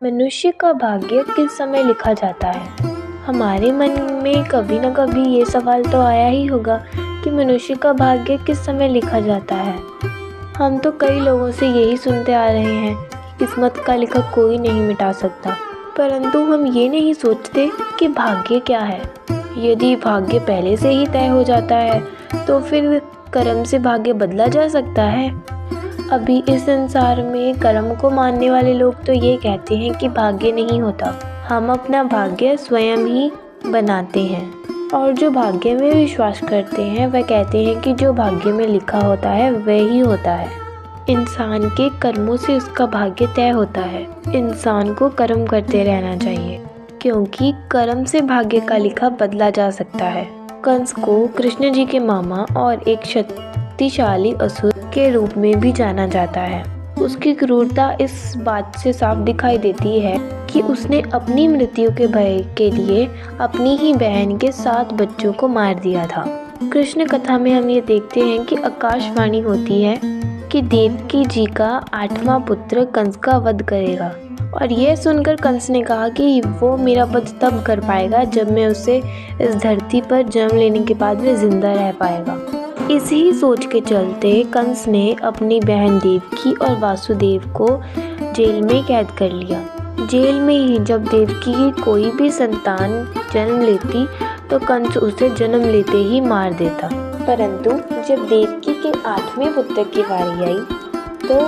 मनुष्य का भाग्य किस समय लिखा जाता है? हमारे मन में कभी न कभी ये सवाल तो आया ही होगा कि मनुष्य का भाग्य किस समय लिखा जाता है। हम तो कई लोगों से यही सुनते आ रहे हैं कि किस्मत का लिखा कोई नहीं मिटा सकता, परंतु हम ये नहीं सोचते कि भाग्य क्या है। यदि भाग्य पहले से ही तय हो जाता है तो फिर कर्म से भाग्य बदला जा सकता है। अभी इस संसार में कर्म को मानने वाले लोग तो ये कहते हैं कि भाग्य नहीं होता, हम अपना भाग्य स्वयं ही बनाते हैं। और जो भाग्य में विश्वास करते हैं वह कहते हैं कि जो भाग्य में लिखा होता है वह ही होता है। इंसान के कर्मों से उसका भाग्य तय होता है। इंसान को कर्म करते रहना चाहिए, क्योंकि कर्म से भाग्य का लिखा बदला जा सकता है। कंस को कृष्ण जी के मामा और एक शक्तिशाली असुर के रूप में भी जाना जाता है। उसकी क्रूरता इस बात से साफ दिखाई देती है कि उसने अपनी मृत्यु के भय के लिए अपनी ही बहन के 7 बच्चों को मार दिया था। कृष्ण कथा में हम ये देखते हैं कि आकाशवाणी होती है कि देवकी जी का 8वां पुत्र कंस का वध करेगा, और यह सुनकर कंस ने कहा कि वो मेरा वध तब कर पाएगा जब मैं उसे इस धरती पर जन्म लेने के बाद में जिंदा रह पाएगा। इसी सोच के चलते कंस ने अपनी बहन देवकी और वासुदेव को जेल में कैद कर लिया। जेल में ही जब देवकी की कोई भी संतान जन्म लेती तो कंस उसे जन्म लेते ही मार देता। परंतु जब देवकी के 8वें पुत्र की बारी आई तो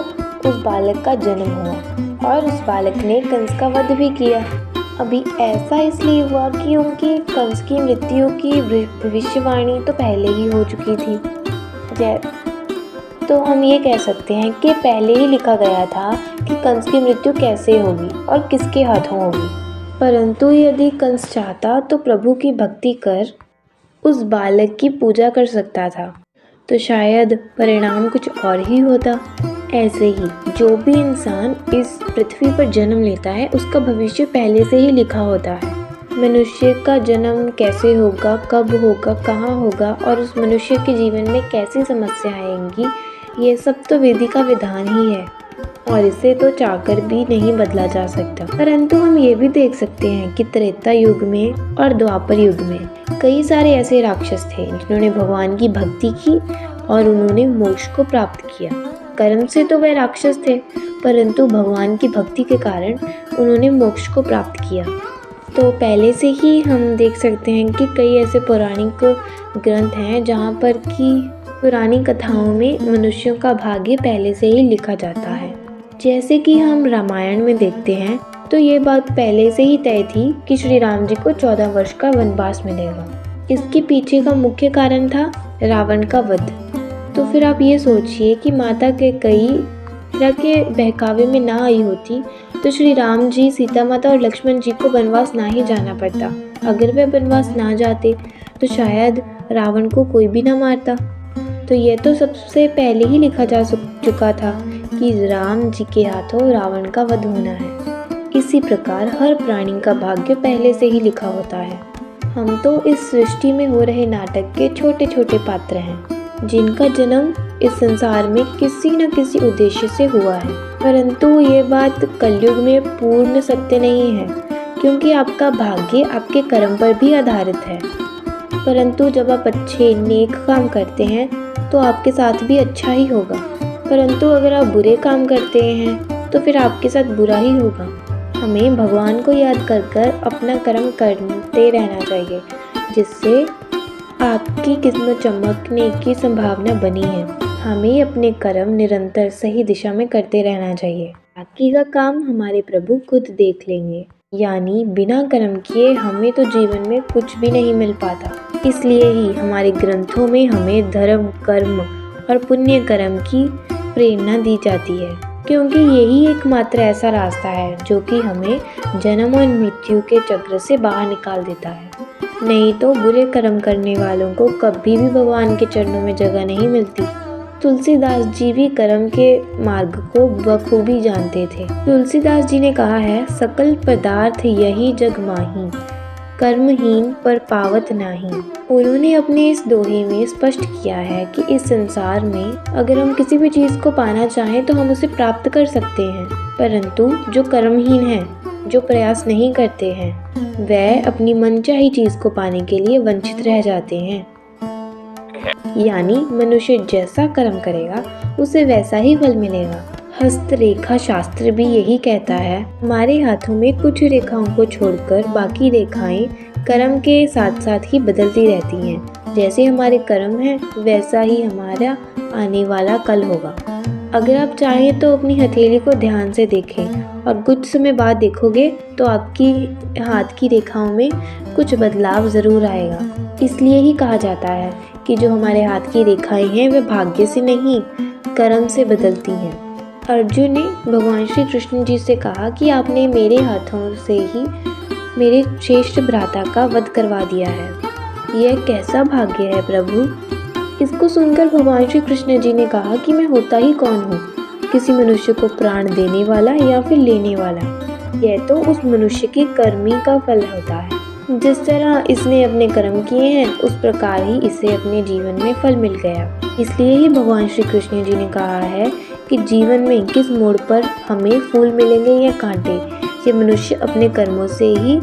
उस बालक का जन्म हुआ और उस बालक ने कंस का वध भी किया। अभी ऐसा इसलिए हुआ कि उनकी कंस की मृत्यु की भविष्यवाणी तो पहले ही हो चुकी थी। तो हम ये कह सकते हैं कि पहले ही लिखा गया था कि कंस की मृत्यु कैसे होगी और किसके हाथों होगी। परंतु यदि कंस चाहता तो प्रभु की भक्ति कर उस बालक की पूजा कर सकता था, तो शायद परिणाम कुछ और ही होता। ऐसे ही जो भी इंसान इस पृथ्वी पर जन्म लेता है उसका भविष्य पहले से ही लिखा होता है। मनुष्य का जन्म कैसे होगा, कब होगा, कहाँ होगा और उस मनुष्य के जीवन में कैसी समस्या आएंगी, ये सब तो विधि का विधान ही है और इसे तो चाहकर भी नहीं बदला जा सकता। परंतु हम ये भी देख सकते हैं कि त्रेता युग में और द्वापर युग में कई सारे ऐसे राक्षस थे जिन्होंने भगवान की भक्ति की और उन्होंने मोक्ष को प्राप्त किया। कर्म से तो वह राक्षस थे, परंतु भगवान की भक्ति के कारण उन्होंने मोक्ष को प्राप्त किया। तो पहले से ही हम देख सकते हैं कि कई ऐसे पौराणिक ग्रंथ हैं जहाँ पर कि पुरानी कथाओं में मनुष्यों का भाग्य पहले से ही लिखा जाता है। जैसे कि हम रामायण में देखते हैं तो ये बात पहले से ही तय थी कि श्री राम जी को 14 वर्ष का वनवास मिलेगा। इसके पीछे का मुख्य कारण था रावण का वध। तो फिर आप ये सोचिए कि माता के कई तरह के बहकावे में ना आई होती तो श्री राम जी, सीता माता और लक्ष्मण जी को वनवास ना ही जाना पड़ता। अगर वे वनवास ना जाते तो शायद रावण को कोई भी ना मारता। तो यह तो सबसे पहले ही लिखा जा चुका था कि राम जी के हाथों रावण का वध होना है। इसी प्रकार हर प्राणी का भाग्य पहले से ही लिखा होता है। हम तो इस सृष्टि में हो रहे नाटक के छोटे छोटे पात्र हैं जिनका जन्म इस संसार में किसी न किसी उद्देश्य से हुआ है। परंतु ये बात कलयुग में पूर्ण सत्य नहीं है, क्योंकि आपका भाग्य आपके कर्म पर भी आधारित है। परंतु जब आप अच्छे नेक काम करते हैं तो आपके साथ भी अच्छा ही होगा, परंतु अगर आप बुरे काम करते हैं तो फिर आपके साथ बुरा ही होगा। हमें भगवान को याद कर कर अपना कर्म करते रहना चाहिए, जिससे आपकी किस्मत चमकने की संभावना बनी है। हमें अपने कर्म निरंतर सही दिशा में करते रहना चाहिए। बाकी का काम हमारे प्रभु खुद देख लेंगे। यानी बिना कर्म किए हमें तो जीवन में कुछ भी नहीं मिल पाता। इसलिए ही हमारे ग्रंथों में हमें धर्म, कर्म और पुण्य कर्म की प्रेरणा दी जाती है, क्योंकि यही एकमात्र ऐसा रास्ता है जो कि हमें जन्म और मृत्यु के चक्र से बाहर निकाल देता है। नहीं तो बुरे कर्म करने वालों को कभी भी भगवान के चरणों में जगह नहीं मिलती। तुलसीदास जी भी कर्म के मार्ग को बखूबी जानते थे। तुलसीदास जी ने कहा है, सकल पदार्थ यही जग माही, कर्महीन पर पावत नाही। उन्होंने अपने इस दोहे में स्पष्ट किया है कि इस संसार में अगर हम किसी भी चीज़ को पाना चाहें तो हम उसे प्राप्त कर सकते हैं, परंतु जो कर्महीन हैं, जो प्रयास नहीं करते हैं, वह अपनी मनचाही चीज़ को पाने के लिए वंचित रह जाते हैं। यानी मनुष्य जैसा कर्म करेगा उसे वैसा ही फल मिलेगा। हस्तरेखा शास्त्र भी यही कहता है, हमारे हाथों में कुछ रेखाओं को छोड़कर बाकी रेखाएं कर्म के साथ साथ ही बदलती रहती हैं। जैसे हमारे कर्म हैं वैसा ही हमारा आने वाला कल होगा। अगर आप चाहें तो अपनी हथेली को ध्यान से देखें और कुछ समय बाद देखोगे तो आपकी हाथ की रेखाओं में कुछ बदलाव ज़रूर आएगा। इसलिए ही कहा जाता है कि जो हमारे हाथ की रेखाएं हैं वे भाग्य से नहीं, कर्म से बदलती हैं। अर्जुन ने भगवान श्री कृष्ण जी से कहा कि आपने मेरे हाथों से ही मेरे श्रेष्ठ भ्राता का वध करवा दिया है। यह कैसा भाग्य है प्रभु। इसको सुनकर भगवान श्री कृष्ण जी ने कहा कि मैं होता ही कौन हूँ, किसी मनुष्य को प्राण देने वाला या फिर लेने वाला। यह तो उस मनुष्य के कर्म का फल होता है। जिस तरह इसने अपने कर्म किए हैं उस प्रकार ही इसे अपने जीवन में फल मिल गया। इसलिए ही भगवान श्री कृष्ण जी ने कहा है कि जीवन में किस मोड़ पर हमें फूल मिलेंगे या कांटे, ये मनुष्य अपने कर्मों से ही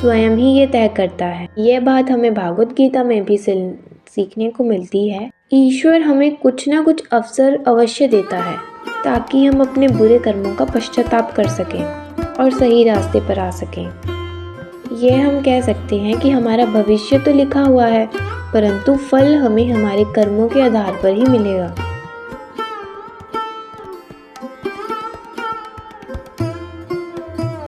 स्वयं ही ये तय करता है। यह बात हमें भागवत गीता में भी सीखने को मिलती है। ईश्वर हमें कुछ ना कुछ अवसर अवश्य देता है ताकि हम अपने बुरे कर्मों का पश्चाताप कर सकें और सही रास्ते पर आ सकें। यह हम कह सकते हैं कि हमारा भविष्य तो लिखा हुआ है, परंतु फल हमें हमारे कर्मों के आधार पर ही मिलेगा।